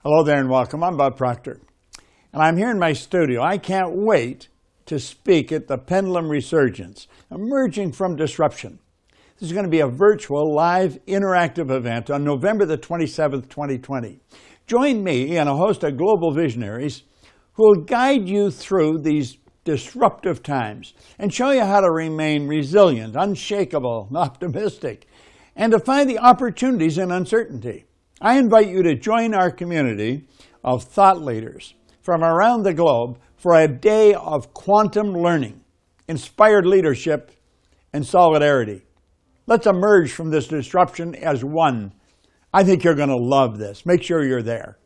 Hello there and welcome. I'm Bob Proctor, and I'm here in my studio. I can't wait to speak at the Pendulum Resurgence, Emerging from Disruption. This is going to be a virtual, live, interactive event on November the 27th, 2020. Join me and a host of global visionaries who will guide you through these disruptive times and show you how to remain resilient, unshakable, and optimistic, and to find the opportunities in uncertainty. I invite you to join our community of thought leaders from around the globe for a day of quantum learning, inspired leadership, and solidarity. Let's emerge from this disruption as one. I think you're going to love this. Make sure you're there.